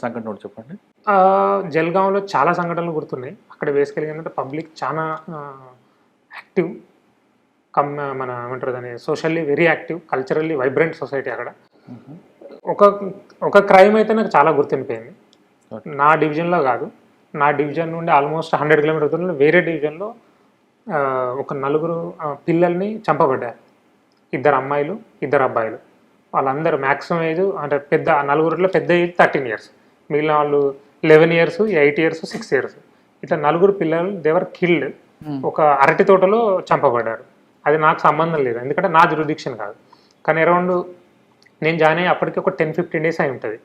సంఘటన ఒకటి చెప్పండి. జల్గాంలో చాలా సంఘటనలు గుర్తున్నాయి. అక్కడ బేసికల్‌గా ఏంటంటే పబ్లిక్ చానా యాక్టివ్. మన ఏమంటారు దాన్ని, socially very active, culturally vibrant society అక్కడ. హుహు. ఒక ఒక క్రైమ్ అయితే నాకు చాలా గుర్తుండిపోయింది. ఓకే. నా డివిజన్‌లో కాదు. నా డివిజన్ నుండి ఆల్మోస్ట్ 100 కిలోమీటర్ల దూరంలో వేరే డివిజన్‌లో ఒక నలుగురు పిల్లల్ని చంపబడ్డారు. 2 అమ్మాయిలు, 2 అబ్బాయిలు. వాళ్ళందరూ మాక్సిమం ఏజ్ అంటే పెద్ద నలుగురిలో పెద్ద ఏజ్ 13 ఇయర్స్. మిగిలిన వాళ్ళు 11 ఇయర్స్, 8 ఇయర్స్, 6 ఇయర్స్. ఇట్లా నలుగురు పిల్లలు దే వర్ కిల్డ్. ఒక అరటి తోటలో చంపబడ్డారు. అది నాకు సంబంధం లేదు. ఎందుకంటే నా జ్యూరిడిక్షన్ కాదు. కానీ అరౌండ్ నేను జాయిన్ అయ్యి అప్పటికి ఒక 10-15 డేస్ అయి ఉంటుంది.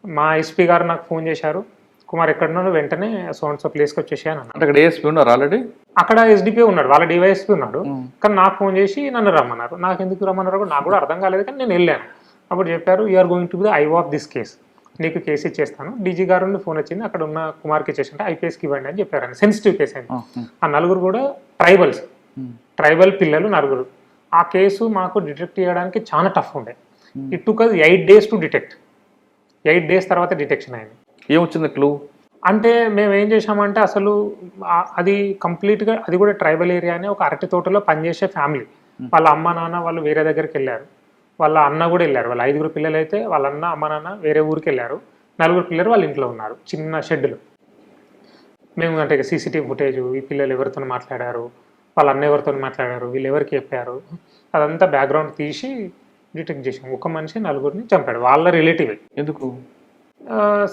మా ఎస్పీ గారు నాకు ఫోన్ చేశారు, కుమార్ ఎక్కడున్నాడు, వెంటనే సో అండ్ సో ప్లేస్కి వచ్చేసాను అన్న. అంటే అక్కడ ఏఎస్పీ ఉన్నారు ఆల్రెడీ. అక్కడ ఎస్డిపి ఉన్నాడు, వాళ్ళ డివైఎస్పీ ఉన్నాడు. కానీ నాకు ఫోన్ చేసి నన్ను రమ్మన్నారు. నాకు ఎందుకు రమ్మన్నారు కూడా నాకు కూడా అర్థం కాలేదు. కానీ నేను వెళ్ళాను. అప్పుడు చెప్పారు, you're going to be the eye of this case, నీకు కేసు ఇచ్చేస్తాను. డీజీ గారు నుండి ఫోన్ వచ్చింది, అక్కడ ఉన్న కుమార్కి ఇచ్చేసి ఐపీఎస్కి ఇవ్వండి అని చెప్పారు. సెన్సిటివ్ కేసు అయింది. ఆ నలుగురు కూడా ట్రైబల్ పిల్లలు నలుగురు. ఆ కేసు మాకు డిటెక్ట్ చేయడానికి చాలా టఫ్ ఉండే. It took us 8 days to detect. 8 days తర్వాత డిటెక్షన్ అయింది. ఏమొచ్చింది క్లూ? అంటే మేము ఏం చేసామంటే అసలు అది కంప్లీట్గా, అది కూడా ట్రైబల్ ఏరియానే, ఒక అరటి తోటలో పనిచేసే ఫ్యామిలీ. వాళ్ళ అమ్మ నాన్న వాళ్ళు వేరే దగ్గరికి వెళ్ళారు, వాళ్ళ అన్న కూడా వెళ్ళారు. వాళ్ళ 5 పిల్లలు అయితే వాళ్ళ అన్న అమ్మ నాన్న వేరే ఊరికి వెళ్ళారు. 4 పిల్లలు వాళ్ళ ఇంట్లో ఉన్నారు చిన్న షెడ్లో. మేము అంటే సీసీటీవీ ఫుటేజ్, ఈ పిల్లలు ఎవరితో మాట్లాడారు, వాళ్ళ అన్న ఎవరితో మాట్లాడారు, వీళ్ళు ఎవరికి చెప్పారు, అదంతా బ్యాక్గ్రౌండ్ తీసి డిటెక్ట్ చేసాం. ఒక మనిషి 4 చంపాడు, వాళ్ళ రిలేటివే. ఎందుకు?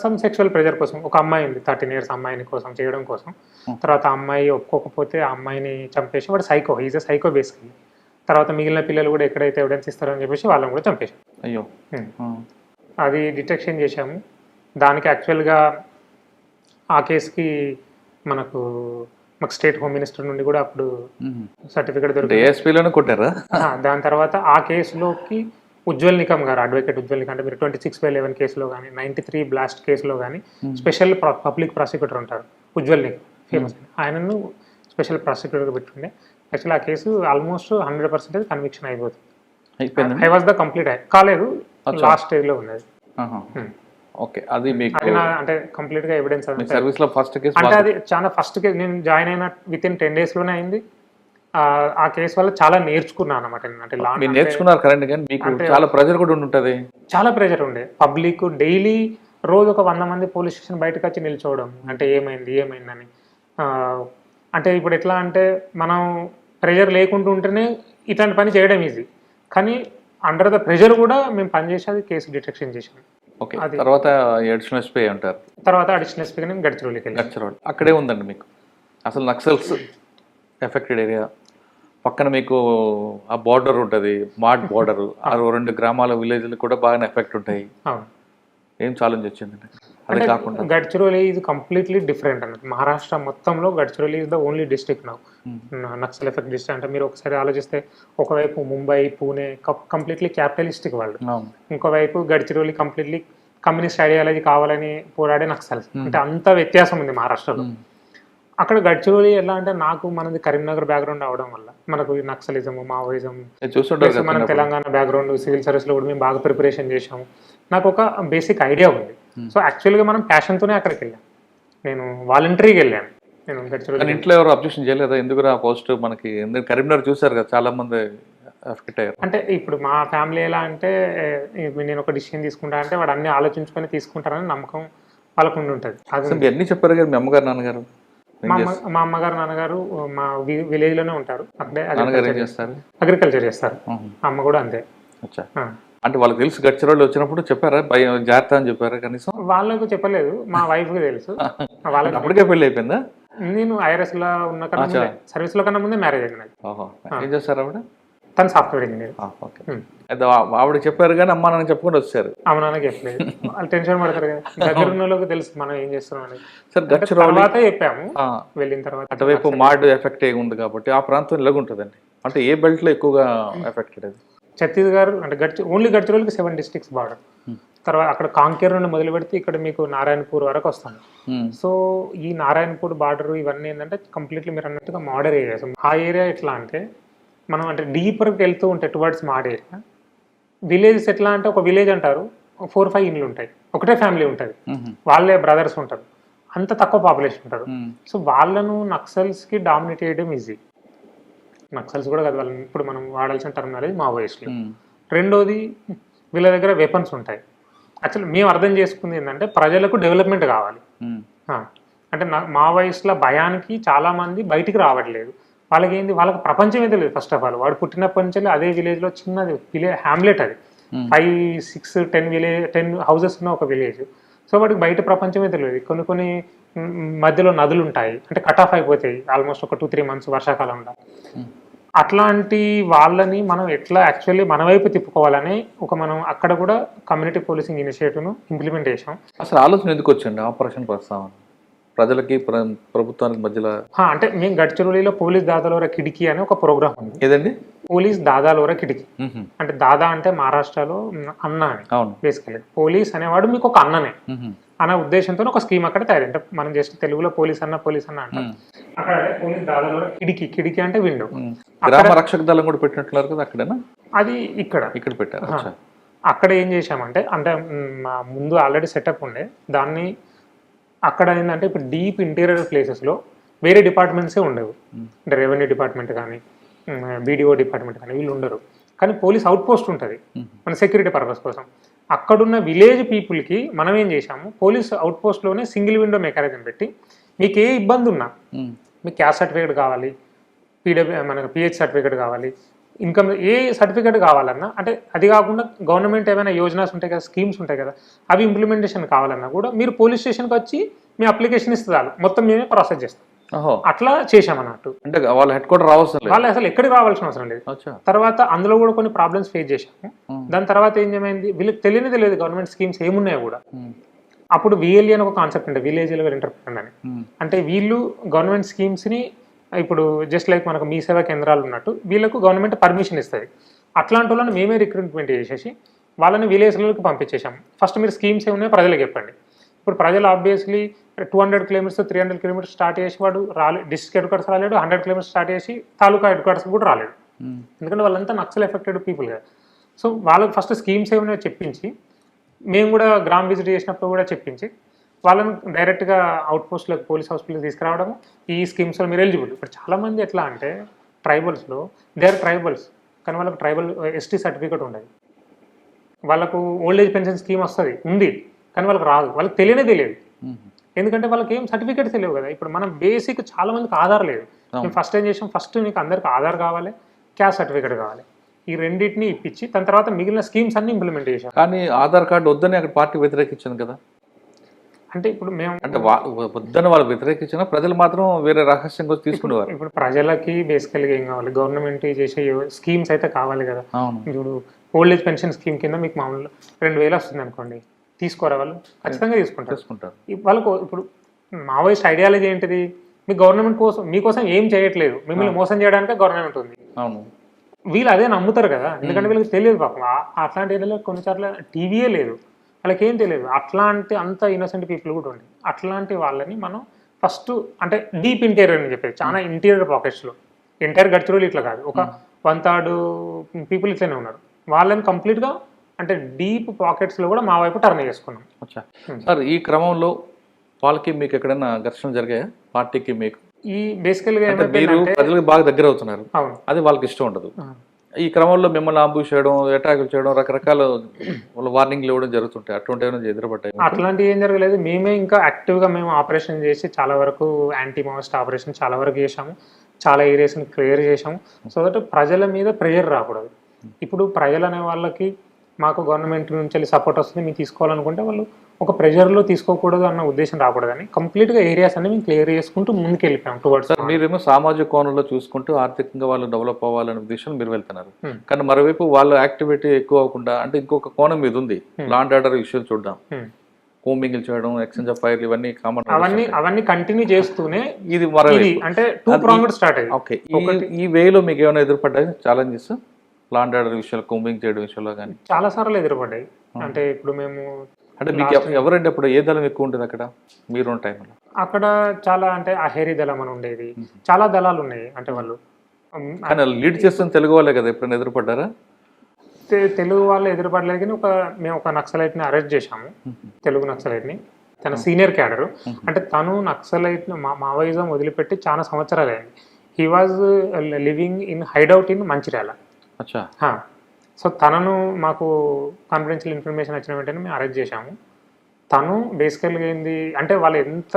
సమ్ సెక్షువల్ ప్రెజర్ కోసం. ఒక అమ్మాయి ఉంది 13 ఇయర్స్, అమ్మాయిని కోసం చేయడం కోసం. తర్వాత ఆ అమ్మాయి ఒప్పుకోకపోతే ఆ అమ్మాయిని చంపేసి, వాడు psycho, is a psycho basically. తర్వాత మిగిలిన పిల్లలు కూడా ఎక్కడైతే ఎవిడెన్స్ ఇస్తారని చెప్పేసి వాళ్ళని కూడా చంపేశాం. అయ్యో. అది డిటెక్షన్ చేశాము. దానికి యాక్చువల్గా ఆ కేసుకి మాకు స్టేట్ హోమ్ మినిస్టర్ నుండి కూడా అప్పుడు సర్టిఫికేట్ దొరికింది. కొట్టారా? దాని తర్వాత ఆ కేసులోకి ఉజ్వల్ నికమ్ గారు, అడ్వకేట్ ఉజ్వల్ నికమ్, అంటే మీరు 26/11 కేసులో కానీ, 93 బ్లాస్ట్ కేసులో కానీ స్పెషల్ పబ్లిక్ ప్రాసిక్యూటర్ ఉంటారు ఉజ్వల్ నికమ్, ఫేమస్. ఆయనను స్పెషల్ ప్రాసిక్యూటర్గా పెట్టుండే. యాక్చువల్లీ ఆ కేసు ఆల్మోస్ట్ 100% కన్విక్షన్ అయిపోతుంది. ఐ వాజ్ ద కంప్లీట్ కాలేదు, లాస్ట్ స్టేజ్లో ఉన్నది. ఓకే. అది మీకు అంటే కంప్లీట్ గా ఎవిడెన్స్ సర్వీస్ లో ఫస్ట్ కేసు అంటే అది చాలా ఫస్ట్ కేసు. నేను జాయిన్ అయిన వితిన్ 10 days లోనే అయింది. ఆ కేసు వల్ల చాలా నేర్చుకున్నాను అనమాట. అంటే మీరు నేర్చుకున్నారు కరెంట్, కానీ మీకు చాలా ప్రెజర్ కూడా ఉంటుంది. చాలా ప్రెజర్ ఉండే. పబ్లిక్ డైలీ రోజు ఒక 100 మంది పోలీస్ స్టేషన్ బయటకు వచ్చి నిల్చోవడం, అంటే ఏమైందని. అంటే ఇప్పుడు ఎట్లా అంటే మనం ప్రెజర్ లేకుండా ఉంటేనే ఇట్లాంటి పని చేయడం ఈజీ, కానీ అండర్ ద ప్రెజర్ కూడా మేము పనిచేసేది కేసు డిటెక్షన్ చేసాం. ఓకే. తర్వాత అడిషనల్ ఎస్పీ ఉంటారు. తర్వాత అడిషనల్ ఎస్పీగా నేను గడ్చిరోలికి వెళ్ళాను. గడ్చిరోలి అక్కడే ఉందండి మీకు. అసలు నక్సల్స్ ఎఫెక్టెడ్ ఏరియా పక్కన మీకు ఆ బార్డర్ ఉంటుంది, మార్ట్ బార్డర్. ఆ 2 గ్రామాల విలేజ్లు కూడా బాగానే ఎఫెక్ట్ ఉంటాయి. ఏం ఛాలెంజ్ వచ్చిందండి? అదే కాకుండా గడ్చిరోలి ఈజ్ కంప్లీట్లీ డిఫరెంట్ అన్నట్టు. మహారాష్ట్ర మొత్తంలో Gadchiroli is the only district now Naxal effect district. అంటే మీరు ఒకసారి ఆలోచిస్తే, ఒకవైపు ముంబై, పూణే కంప్లీట్లీ క్యాపిటలిస్టిక్ వాళ్ళు, ఇంకోవైపు గడ్చిరోలి కంప్లీట్లీ కమ్యూనిస్ట్ ఐడియాలజీ కావాలని పోరాడే నక్సల్స్. అంటే అంత వ్యత్యాసం ఉంది మహారాష్ట్రలో. అక్కడ గడ్చిరోలి ఎలా అంటే, మనది కరీంనగర్ బ్యాక్గ్రౌండ్ అవడం వల్ల మనకు నక్సలిజం, మావోయిజం, మన తెలంగాణ బ్యాక్గ్రౌండ్, సివిల్ సర్వీస్లో కూడా మేము బాగా ప్రిపరేషన్ చేసాము. నాకు ఒక బేసిక్ ఐడియా ఉంది. సో యాక్చువల్గా మనం ప్యాషన్తోనే అక్కడికి వెళ్ళాం. నేను వాలంటరీగా వెళ్ళాను. నేను గడ్చిరోలి ఇంట్లో ఎవరు అబ్జెక్షన్ చేయలేదా? ఎందుకు ఆ పోస్ట్ మనకి కరీంనగర్ చూసారు కదా, చాలా మంది ఎఫెక్ట్ అయ్యారు. అంటే ఇప్పుడు మా ఫ్యామిలీ ఎలా అంటే, నేను ఒక డిసిషన్ తీసుకుంటా అంటే వాడు అన్ని ఆలోచించుకొని తీసుకుంటారని నమ్మకం వాళ్ళకు ఉండి ఉంటుంది. అది అన్ని చెప్పారు కదా మీ అమ్మగారు నాన్నగారు? మా అమ్మగారు నాన్నగారు మా విలేజ్ లోనే ఉంటారు. అక్కడే అగ్రికల్చర్ చేస్తారు. అమ్మ కూడా అంతే. అంటే వాళ్ళకి తెలుసు గడ్చిరోలి వచ్చినప్పుడు చెప్పారా జాగ్రత్త అని చెప్పారా? కనీసం వాళ్ళకు చెప్పలేదు, మా వైఫ్ కి తెలుసు. వాళ్ళకి అప్పటికే పెళ్లి అయిపోయిందా? నేను ఐఆర్ఎస్ లో ఉన్న కన్నా సర్వీస్ లో కన్నా ముందే మ్యారేజ్ అయింది. ఏం చేస్తారు ఆవిడ? తను సాఫ్ట్వేర్ ఇంజనీర్. ఆవిడ చెప్పారు కానీ అమ్మ నాన్న చెప్పుకుంటూ వచ్చారు. అమ్మ నాన్న చెప్పలేదు, వాళ్ళు టెన్షన్ పడతారు కదా. దగ్గర ఉన్న వాళ్ళకి తెలుసు మనం ఏం చేస్తున్నాం అని. సార్ గడ్చిరోలి చెప్పాము, వెళ్ళిన తర్వాత అటువైపు మార్డ్ ఎఫెక్ట్ ఉంది కాబట్టి ఆ ప్రాంతం ఎలాగుంటుందండి? అంటే ఏ బెల్ట్ లో ఎక్కువగా ఎఫెక్టెడ్? అది ఛత్తీస్గఢ్ అంటే ఓన్లీ గడ్చిరోలికి 7 districts బార్డర్. తర్వాత అక్కడ కాంకేర్ నుండి మొదలు పెడితే ఇక్కడ మీకు నారాయణపూర్ వరకు వస్తాను. సో ఈ నారాయణపూర్ బార్డర్ ఇవన్నీ ఏంటంటే కంప్లీట్లీ మీరు అన్నట్టుగా మార్డర్ ఏరియాస్. ఆ ఏరియా ఎట్లా అంటే, మనం అంటే డీపర్కి వెళ్తూ ఉంటే టువర్డ్స్ మార్డ్ ఏరియా. విలేజెస్ ఎట్లా అంటే, ఒక విలేజ్ అంటారు, 4-5 ఇండ్లు ఉంటాయి, ఒకటే ఫ్యామిలీ ఉంటుంది, వాళ్ళే బ్రదర్స్ ఉంటారు, అంత తక్కువ పాపులేషన్ ఉంటారు. సో వాళ్ళను నక్సల్స్కి డామినేట్ చేయడం ఈజీ. నక్సల్స్ కూడా కదా వాళ్ళని ఇప్పుడు మనం వాడాల్సిన టర్మ్ అనేది మావోయిస్టులు. రెండోది వీళ్ళ దగ్గర వెపన్స్ ఉంటాయి. యాక్చువల్లీ మేము అర్థం చేసుకుంది ఏంటంటే ప్రజలకు డెవలప్మెంట్ కావాలి. అంటే మావోయిస్టుల భయానికి చాలామంది బయటికి రావట్లేదు. వాళ్ళకి ఏంది, వాళ్ళకి ప్రపంచమే తెలియదు. ఫస్ట్ ఆఫ్ ఆల్ వాడు పుట్టినప్పటి నుంచి అదే విలేజ్లో చిన్నది హ్యామ్లెట్, అది 5, 6, 10 హౌసెస్ ఉన్న ఒక విలేజ్. సో వాడికి బయట ప్రపంచమే తెలియదు. కొన్ని మధ్యలో నదులు ఉంటాయి, అంటే కట్ ఆఫ్ అయిపోతాయి ఆల్మోస్ట్ ఒక 2-3 మంత్స్ వర్షాకాలంలో. అట్లాంటి వాళ్ళని మనం ఎట్లా యాక్చువల్లీ మన వైపు తిప్పుకోవాలని మనం అక్కడ కూడా కమ్యూనిటీ పోలీసింగ్ ఇనిషియేటివ్ను ఇంప్లిమెంట్ చేసాం. అసలు ఆలోచన ఎందుకు వచ్చింది ఆపరేషన్ ప్రస్తావన ప్రజలకి ప్రభుత్వానికి మధ్యలో? అంటే మేము గడ్చిరోలిలో పోలీస్ దాదాలోరా కిటికీ అనే ఒక ప్రోగ్రామ్ ఉంది. ఏదండి పోలీస్ దాదాలోరా కిటికీ? అంటే దాదా అంటే మహారాష్ట్రలో అన్న అని. బేసికలీ పోలీస్ అనేవాడు మీకు ఒక అన్ననే అనే ఉద్దేశంతో ఒక స్కీమ్ అక్కడ తయారు. అంటే మనం జస్ట్ తెలుగులో పోలీస్ అన్న అంటాం. అక్కడ పోలీస్ దాదాలోరా కిటికీ అంటే విండో. గ్రామ రక్షక దళం కూడా పెట్టినట్లున్నారు కదా అక్కడేనా? అది ఇక్కడ పెట్టారు. అక్కడ ఏం చేశామంటే, అంటే మా ముందు ఆల్రెడీ సెటప్ ఉండే దాన్ని. అక్కడ ఏంటంటే ఇప్పుడు డీప్ ఇంటీరియర్ ప్లేసెస్లో వేరే డిపార్ట్మెంట్సే ఉండవు. అంటే రెవెన్యూ డిపార్ట్మెంట్ కానీ బీడీఓ డిపార్ట్మెంట్ కానీ వీళ్ళు ఉండరు. కానీ పోలీస్ అవుట్ పోస్ట్ ఉంటుంది మన సెక్యూరిటీ పర్పస్ కోసం. అక్కడున్న విలేజ్ పీపుల్కి మనం ఏం చేశాము, పోలీస్ అవుట్ పోస్ట్లోనే సింగిల్ విండో మెకానిజం పెట్టి మీకు ఏ ఇబ్బంది ఉన్నా, మీకు క్యాస్ట్ సర్టిఫికేట్ కావాలి, మనకు పిహెచ్ సర్టిఫికేట్ కావాలి, ఇన్కమ్ ఏ సర్టిఫికేట్ కావాలన్నా, అంటే అది కాకుండా గవర్నమెంట్ ఏమైనా యోజనాస్ ఉంటాయి కదా, స్కీమ్స్ ఉంటాయి కదా, అవి ఇంప్లిమెంటేషన్ కావాలన్నా కూడా మీరు పోలీస్ స్టేషన్కి వచ్చి మీ అప్లికేషన్ ఇస్తారు, మొత్తం మేమే ప్రాసెస్ చేస్తాం. అట్లా చేశామన్నట్టు. అంటే వాళ్ళ హెడ్ క్వార్టర్ రావాల్సిన వాళ్ళు అసలు ఎక్కడికి రావాల్సిన అవసరం లేదు. తర్వాత అందులో కూడా కొన్ని ప్రాబ్లమ్స్ ఫేస్ చేశాము. దాని తర్వాత ఏమైంది, వీళ్ళకి తెలియదు గవర్నమెంట్ స్కీమ్స్ ఏమున్నాయో కూడా. అప్పుడు విఎల్ఈ అని ఒక కాన్సెప్ట్ ఉండే, విలేజ్ లెవెల్ ఎంటర్ప్రెన్యూర్ అని. అంటే వీళ్ళు గవర్నమెంట్ స్కీమ్స్ని ఇప్పుడు జస్ట్ లైక్ మనకు మీ సేవా కేంద్రాలు ఉన్నట్టు వీళ్ళకు గవర్నమెంట్ పర్మిషన్ ఇస్తుంది. అట్లాంటి వాళ్ళని మేమే రిక్రూట్మెంట్ చేసేసి వాళ్ళని విలేజ్లకు పంపించేసాము. ఫస్ట్ మీరు స్కీమ్స్ ఏమున్నాయో ప్రజలకు చెప్పండి. ఇప్పుడు ప్రజలు ఆబ్వియస్లీ 200 కిలోమీటర్స్ 300 కిలోమీటర్స్ స్టార్ట్ చేసి వాడు డిస్ట్రిక్ట్ హెడ్ క్వార్టర్స్ రాలేడు, 100 కిలోమీటర్స్ స్టార్ట్ చేసి తాలూకా హెడ్ క్వార్టర్స్ కూడా రాలేడు. ఎందుకంటే వాళ్ళంతా నక్సల్ ఎఫెక్టెడ్ పీపుల్ కదా. సో వాళ్ళకి ఫస్ట్ స్కీమ్స్ ఏమైనా చెప్పించి, మేము కూడా గ్రామ్ విజిట్ చేసినప్పుడు కూడా చెప్పించి వాళ్ళని డైరెక్ట్గా అవుట్ పోస్ట్లకు పోలీస్ హౌస్పిటల్కి తీసుకురావడము. ఈ స్కీమ్స్లో మీరు ఎలిజిబుల్. ఇప్పుడు చాలామంది ఎట్లా అంటే ట్రైబల్స్లో దే ఆర్ ట్రైబల్స్, కానీ వాళ్ళకి ట్రైబల్ ఎస్టీ సర్టిఫికేట్ ఉండదు. వాళ్ళకు ఓల్డ్ ఏజ్ పెన్షన్ స్కీమ్ ఉంది, కానీ వాళ్ళకి రాదు. వాళ్ళకి తెలియదు. ఎందుకంటే వాళ్ళకి ఏం సర్టిఫికేట్స్ తెలియవు కదా. ఇప్పుడు మనం బేసిక్ చాలా మందికి ఆధార్ లేదు. మేము ఫస్ట్ ఏం చేసాం, ఫస్ట్ మీకు అందరికి ఆధార్ కావాలి, క్యాస్ట్ సర్టిఫికేట్ కావాలి. ఈ రెండింటిని ఇప్పించి దాని తర్వాత మిగిలిన స్కీమ్స్ అన్ని ఇంప్లిమెంట్ చేసాం. కానీ ఆధార్ కార్డు వద్దని అక్కడ పార్టీ వ్యతిరేకించింది కదా. అంటే ఇప్పుడు మేము అంటే వద్దని వాళ్ళు వ్యతిరేకించిన ప్రజలు మాత్రం వేరే రహస్యం కోసం తీసుకునేవారు. ఇప్పుడు ప్రజలకి బేసికల్గా ఏం కావాలి, గవర్నమెంట్ చేసే స్కీమ్స్ అయితే కావాలి కదా. ఇప్పుడు ఓల్డ్ ఏజ్ పెన్షన్ స్కీమ్ కింద మీకు మామూలు 2000 వస్తుంది అనుకోండి, తీసుకోరా వాళ్ళు? ఖచ్చితంగా తీసుకుంటారు. వాళ్ళకు ఇప్పుడు మావోయిస్ట్ ఐడియాలజీ ఏంటిది, మీ గవర్నమెంట్ కోసం మీకోసం ఏం చేయట్లేదు, మిమ్మల్ని మోసం చేయడానికే గవర్నమెంట్ ఉంది. వీళ్ళు అదే నమ్ముతారు కదా, ఎందుకంటే వీళ్ళకి తెలియదు పాపం. అట్లాంటి ఏరియాలో కొన్నిసార్లు టీవీయే లేదు, వాళ్ళకి ఏం తెలియదు. అట్లాంటి అంత ఇన్నోసెంట్ పీపుల్ కూడా ఉంది. అట్లాంటి వాళ్ళని మనం ఫస్ట్ అంటే డీప్ ఇంటీరియర్ అని చెప్పేది, చాలా ఇంటీరియర్ పాకెట్స్లో, ఎంటైర్ గడ్చిరోలి ఇట్లా కాదు, ఒక 1/3 పీపుల్ ఇట్లనే ఉన్నారు. వాళ్ళని కంప్లీట్గా అంటే డీప్ పాకెట్స్లో కూడా మా వైపు టర్న్ చేసుకున్నాం. సార్ ఈ క్రమంలో వాళ్ళకి మీకు ఎక్కడైనా ఘర్షణ జరిగాయా పార్టీకి మీకు? ఈ బేసికల్గా మీరు ప్రజలకు బాగా దగ్గర అవుతున్నారు, అది వాళ్ళకి ఇష్టం ఉండదు. ఈ క్రమంలో మిమ్మల్ని అంబుష్ చేయడం, అటాకులు చేయడం, రకరకాల వార్నింగ్లు ఇవ్వడం జరుగుతుంటాయి. అటువంటి ఎదురుపడ్డాయి? అట్లాంటివి ఏం జరగలేదు. మేమే ఇంకా యాక్టివ్గా మేము ఆపరేషన్ చేసి చాలా వరకు యాంటీ మావోయిస్ట్ ఆపరేషన్ చాలా వరకు చేసాము. చాలా ఏరియాస్ని క్లియర్ చేసాము. సో దట్ ప్రజల మీద ప్రెషర్ రాకూడదు. ఇప్పుడు ప్రజలు అనే వాళ్ళకి మాకు గవర్నమెంట్ నుంచి సపోర్ట్ వస్తుంది, మేము తీసుకోవాలనుకుంటే వాళ్ళు ఒక ప్రెషర్లో తీసుకోకూడదు అన్న ఉద్దేశం రాకూడదని కంప్లీట్గా ఏరియాస్ అన్ని మేము క్లియర్ చేసుకుంటూ ముందుకు వెళ్ళిపోయాం టువర్డ్స్. మీరేమో సామాజిక కోణంలో చూసుకుంటూ ఆర్థికంగా వాళ్ళు డెవలప్ అవ్వాలనే ఉద్దేశం మీరు వెళ్తున్నారు. కానీ మరోవైపు వాళ్ళ యాక్టివిటీ ఎక్కువ అవ్వకుండా, అంటే ఇంకొక కోణం మీద ఉంది, లా అండ్ ఆర్డర్ విషయాలు చూద్దాం, కోమింగ్ చేయడం, ఎక్స్చేంజ్ ఆఫ్ ఫైర్, ఇవన్నీ కామన్. అవన్నీ కంటిన్యూ చేస్తూనే ఇది అంటే 2 pronged స్టార్ట్ అయ్యింది. ఓకే, ఈ వేలో మీకు ఏమైనా ఎదురుపడ్డాయి ఛాలెంజెస్ లా అండ్ ఆర్డర్ విషయాలు, కోమింగ్ చేయడం విషయంలో కానీ? చాలా సార్లు ఎదురుపడ్డాయి. అంటే ఇప్పుడు మేము అంటే మీకు ఎవరంటే అప్పుడు ఏ దళం ఎక్కువ ఉంటుంది అక్కడ మీరు టైంలో? అక్కడ చాలా అంటే అహేరీ దళం అని ఉండేది, చాలా దళాలు ఉన్నాయి. అంటే వాళ్ళు లీడ్ చేస్తున్న తెలుగు వాళ్ళే కదా, ఎప్పుడైనా ఎదురుపడ్డారా? తెలుగు వాళ్ళు ఎదురుపడలేదు కానీ మేము ఒక నక్సలైట్ని అరెస్ట్ చేశాము, తెలుగు నక్సలైట్ని. తన సీనియర్ క్యాడరు, అంటే తను నక్సలైట్ మావోయిజం వదిలిపెట్టి చాలా సంవత్సరాలు అయింది. He was living in hideout in Mancherial. So తనను మాకు కాన్ఫిడెన్షియల్ ఇన్ఫర్మేషన్ వచ్చిన వెంటనే మేము అరెస్ట్ చేశాము. తను బేసికల్గా ఏంది అంటే వాళ్ళు ఎంత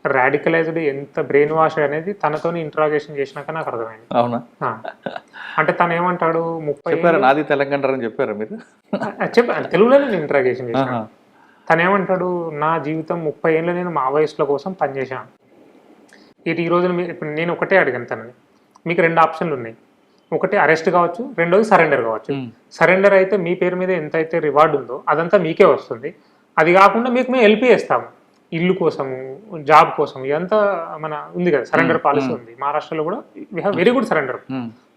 రాడికలైజ్డ్, ఎంత బ్రెయిన్ వాష్ అనేది తనతో ఇంట్రాగేషన్ చేసినాక నాకు అర్థమైంది. అవునా? అంటే తను ఏమంటాడు, 30 నాది తెలంగాణ అని చెప్పారా మీరు? చెప్పాను, తెలుగులోనే నేను ఇంట్రాగేషన్ చేశాను. తను ఏమంటాడు, నా జీవితం 30 ఏళ్ళు నేను మావోయిస్టుల కోసం పనిచేశాను. ఈ రోజున ఇప్పుడు నేను ఒకటే అడిగాను తనని, మీకు 2 ఆప్షన్లు ఉన్నాయి, ఒకటి అరెస్ట్ కావచ్చు, రెండోది సరెండర్ కావచ్చు. సరెండర్ అయితే మీ పేరు మీద ఎంత అయితే రివార్డు ఉందో అదంతా మీకే వస్తుంది, అది కాకుండా మీకు మేము హెల్ప్ చేస్తాము ఇల్లు కోసము, జాబ్ కోసం, ఇదంతా మన ఉంది కదా సరెండర్ పాలసీ ఉంది మహారాష్ట్రలో కూడా. We have very good surrender.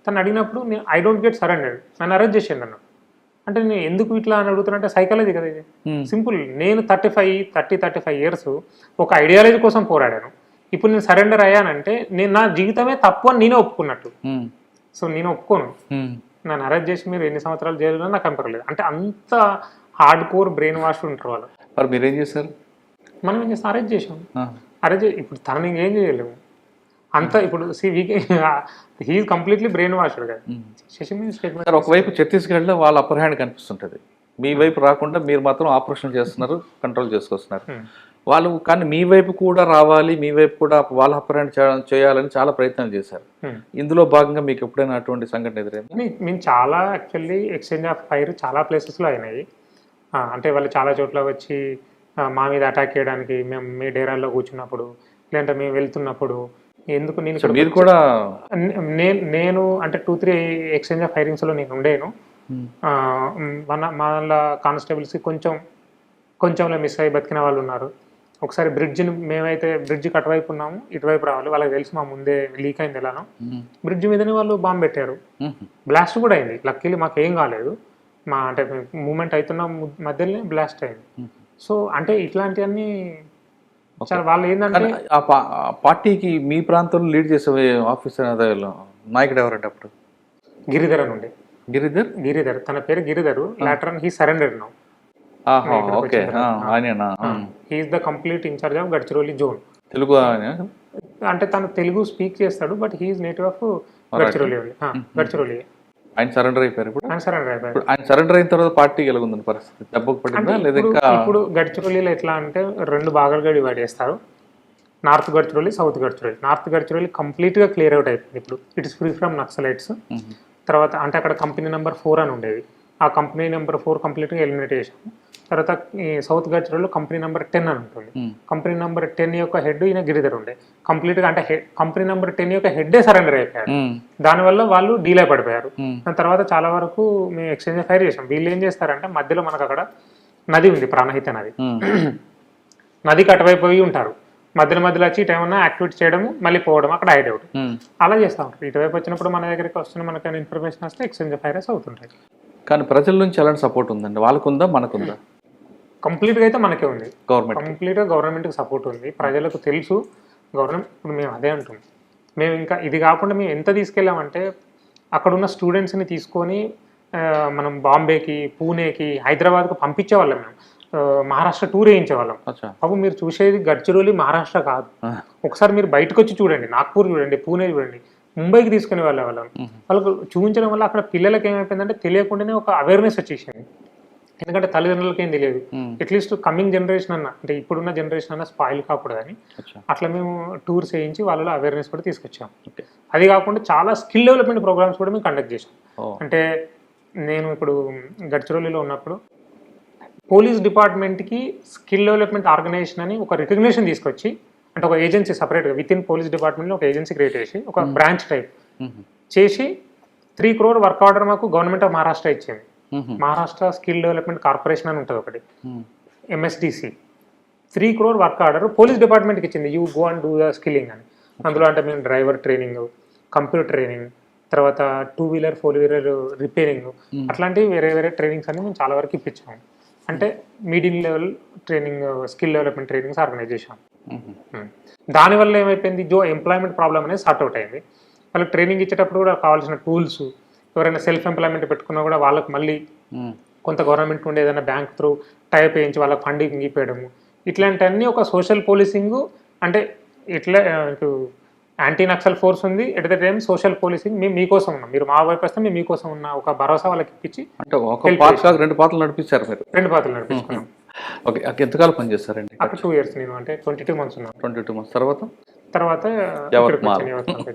తను అడిగినప్పుడు నేను ఐ డోంట్ గెట్ సరెండర్, నన్ను అరెస్ట్ చేసేయండి అన్నాడు. అంటే నేను ఎందుకు ఇట్లా అని అడుగుతున్నా, సైకాలజీ కదా ఇది, సింపుల్. నేను 35 ఇయర్స్ ఒక ఐడియాలజీ కోసం పోరాడాను, ఇప్పుడు నేను సరెండర్ అయ్యానంటే నేను నా జీవితమే తప్పు అని నేనే ఒప్పుకున్నట్టు. సో నేను ఒప్పుకోను, నన్ను అరెస్ట్ చేసి మీరు ఎన్ని సంవత్సరాలు జైలులో నాకు కంపర్లేదు. అంటే అంత హార్డ్ కోర్ బ్రెయిన్ వాష్ ఉంటారు వాళ్ళు. మరి మీరేం చేశారు? మనం ఏం చేస్తాం, అరెస్ట్ చేసాం. అరెస్ట్ ఇప్పుడు తనని ఇంకేం చేయలేము అంత. ఇప్పుడు హీ కంప్లీట్లీ బ్రెయిన్ వాష్డ్ కదా. ఒకవైపు ఛత్తీస్గఢ్లో వాళ్ళ అప్పర్ హ్యాండ్ కనిపిస్తుంటుంది, మీ వైపు రాకుండా మీరు మాత్రం ఆపరేషన్ చేస్తున్నారు, కంట్రోల్ చేసుకొస్తున్నారు వాళ్ళు. కానీ మీ వైపు కూడా రావాలి, మీ వైపు కూడా వాళ్ళ అప్పర్ హ్యాండ్ చేయాలని చాలా ప్రయత్నాలు చేశారు. ఇందులో భాగంగా మీకు ఎప్పుడైనా అటువంటి సంఘటన ఎదురైంది? మేము చాలా యాక్చువల్లీ ఎక్స్చేంజ్ ఆఫ్ ఫైర్ చాలా ప్లేసెస్లో అయినాయి. అంటే వాళ్ళు చాలా చోట్ల వచ్చి మా మీద అటాక్ చేయడానికి, మేము మీ డేరాల్లో కూర్చున్నప్పుడు, లేదంటే మేము వెళ్తున్నప్పుడు, ఎందుకు నేను కూడా నేను అంటే 2-3 ఎక్స్చేంజ్ ఆఫ్ ఫైరింగ్స్లో నేను ఉండేను. వాళ్ళ కానిస్టేబుల్స్కి కొంచెంలో మిస్ అయ్యి బతికిన వాళ్ళు ఉన్నారు. ఒకసారి బ్రిడ్జ్ని, మేమైతే బ్రిడ్జ్కి అటువైపు ఉన్నాము, ఇటువైపు రావాలి, వాళ్ళకి తెలుసు మా ముందే లీక్ అయింది ఎలానో. బ్రిడ్జ్ మీదనే వాళ్ళు బాంబు పెట్టారు, బ్లాస్ట్ కూడా అయింది. లక్కీలీ మాకు ఏం కాలేదు, మా అంటే మూమెంట్ అవుతున్న మధ్యలోనే బ్లాస్ట్ అయింది. సో అంటే ఇట్లాంటివన్నీ వాళ్ళు ఏంటంటే, ఆ పార్టీకి మీ ప్రాంతంలో లీడ్ చేసే ఆఫీసర్ నాయకుడు ఎవరంటే అప్పుడు? గిరిధర్ అని ఉండే. గిరిధర్ తన పేరు గిరిధరు. Later on he surrendered now. He is the complete incharge of Gadchiroli zone. Telugu అంటే తను తెలుగు స్పీక్ చేస్తాడు, but he is native of Gadchiroli. Gadchiroli. ఆయన సరెండర్ అయిపోయారు. ఇప్పుడు ఆయన సరెండర్ అయిపోయారు. ఆయన సరెండర్ అయిన తర్వాత పార్టీకి ఎలా ఉంది పరిస్థితి? దెబ్బకు పడిందా లేదా? ఇప్పుడు గడ్చిరోలిలో ఎట్లా అంటే 2 భాగాలుగా డివైడ్ చేస్తారు, north Gadchiroli, south Gadchiroli. North Gadchiroli కంప్లీట్గా క్లియర్ అవుట్ అయిపోయింది ఇప్పుడు, it is free from Naxalites. తర్వాత అంటే అక్కడ కంపెనీ నెంబర్ 4 అని ఉండేది, ఆ కంపెనీ నెంబర్ 4 కంప్లీట్గా ఎలిమినేట్ చేసాము. తర్వాత ఈ సౌత్ గడ్చిరోలిలో కంపెనీ నెంబర్ 10 అని ఉంటుంది. కంపెనీ నెంబర్ 10 యొక్క హెడ్ ఈయన గిరిధర్ ఉండే. కంప్లీట్గా అంటే కంపెనీ నెంబర్ 10 యొక్క హెడ్డే సరెండర్ అయిపోయాడు. దానివల్ల వాళ్ళు డీలే పడిపోయారు. దాని తర్వాత చాలా వరకు మేము ఎక్స్చేంజ్ ఫైర్ చేసాం. వీళ్ళు ఏం చేస్తారంటే, మధ్యలో మనకు అక్కడ నది ఉంది, ప్రాణహిత నది. నదికి అటువైపు ఉంటారు, మధ్యలో వచ్చి ఇటు ఏమన్నా యాక్టివిటీ చేయడం, మళ్ళీ పోవడం, అక్కడ హైడ్ అవుట్ అలా చేస్తూ ఉంటారు. ఇటువైపు వచ్చినప్పుడు మన దగ్గరికి వస్తున్న మనకైనా ఇన్ఫర్మేషన్ వస్తే ఎక్స్చేంజ్ ఫైర్స్ అవుతుంటాయి. కానీ ప్రజల నుంచి ఎలాంటి సపోర్ట్ ఉందండి? వాళ్ళకుందా, మనకుందా? కంప్లీట్గా అయితే మనకే ఉంది. కంప్లీట్గా గవర్నమెంట్కి సపోర్ట్ ఉంది, ప్రజలకు తెలుసు గవర్నమెంట్. ఇప్పుడు మేము అదే అంటున్నాం, మేము ఇంకా ఇది కాకుండా మేము ఎంత తీసుకెళ్ళామంటే, అక్కడ ఉన్న స్టూడెంట్స్ని తీసుకొని మనం బాంబేకి, పూణేకి, హైదరాబాద్కి పంపించేవాళ్ళం. మేము మహారాష్ట్ర టూర్ వేయించేవాళ్ళం. అప్పుడు మీరు చూసేది గడ్చిరోలి మహారాష్ట్ర కాదు. ఒకసారి మీరు బయటకు వచ్చి చూడండి, నాగ్పూర్ చూడండి, పూణే చూడండి, ముంబైకి తీసుకునే వాళ్ళం. వాళ్ళకు చూపించడం వల్ల అక్కడ పిల్లలకి ఏమైపోయిందంటే, తెలియకుండానే ఒక అవేర్నెస్ వచ్చేసింది. ఎందుకంటే తల్లిదండ్రులకి ఏం తెలియదు, అట్లీస్ట్ కమింగ్ జనరేషన్ అన్న, అంటే ఇప్పుడున్న జనరేషన్ అన్న స్పాయిల్ కాకూడదని అట్లా మేము టూర్స్ వేయించి వాళ్ళలో అవేర్నెస్ కూడా తీసుకొచ్చాం. అది కాకుండా చాలా స్కిల్ డెవలప్మెంట్ ప్రోగ్రామ్స్ కూడా మేము కండక్ట్ చేసాం. అంటే నేను ఇప్పుడు గడ్చిరోలిలో ఉన్నప్పుడు పోలీస్ డిపార్ట్మెంట్కి స్కిల్ డెవలప్మెంట్ ఆర్గనైజేషన్ అని ఒక రికగ్నిషన్ తీసుకొచ్చి, అంటే ఒక ఏజెన్సీ సపరేట్గా విత్ ఇన్ పోలీస్ డిపార్ట్మెంట్లో ఒక ఏజెన్సీ క్రియేట్ చేసి, ఒక బ్రాంచ్ టైప్ చేసి 3 crore వర్క్ ఆర్డర్ మాకు గవర్నమెంట్ ఆఫ్ మహారాష్ట్ర ఇచ్చింది. మహారాష్ట్ర స్కిల్ డెవలప్మెంట్ కార్పొరేషన్ అని ఉంటుంది ఒకటి, MSDC. 3 crore work order police డిపార్ట్మెంట్కి ఇచ్చింది, you go and do the skilling అని. అందులో అంటే మేము డ్రైవర్ ట్రైనింగ్, కంప్యూటర్ ట్రైనింగ్, తర్వాత 2-wheeler 4-wheeler రిపేరింగ్, అట్లాంటివి వేరే ట్రైనింగ్స్ అన్ని మేము చాలా వరకు ఇప్పించాము. అంటే medium level training, skill development trainings organise చేసాం. దానివల్ల ఏమైపోయింది, ఎంప్లాయ్మెంట్ ప్రాబ్లం అనేది సార్ట్ అవుట్ అయింది. వాళ్ళకి ట్రైనింగ్ ఇచ్చేటప్పుడు కూడా కావాల్సిన టూల్స్, ఎవరైనా సెల్ఫ్ ఎంప్లాయ్మెంట్ పెట్టుకున్నా కూడా వాళ్ళకి మళ్ళీ కొంత గవర్నమెంట్ నుండి ఏదైనా బ్యాంక్ త్రూ టైప్ వేయించి వాళ్ళకి ఫండింగ్ ఇప్పించడము, ఇట్లాంటివన్నీ ఒక సోషల్ పోలీసింగ్. అంటే ఇట్లా యాంటీ నక్సల్ ఫోర్స్ ఉంది, at the time social policing. మేము మీకోసం ఉన్నాం, మీరు మా వైపు వస్తే మేము మీకోసం ఉన్న ఒక భరోసా వాళ్ళకి ఇప్పించి అంటే ఒక పార్ట్ కాక 2 పాత్రలు నడిపించారు మీరు. 2 పాత్రలు నడిపించుకున్నాం. ఓకే, ఎంతకాలం పనిచేస్తారండి? అక్కడ 2 years నేను, అంటే 22 months ఉన్నాను. 22 months తర్వాత తర్వాత యవత్మాల్. ఇక్కడికి వచ్చాను.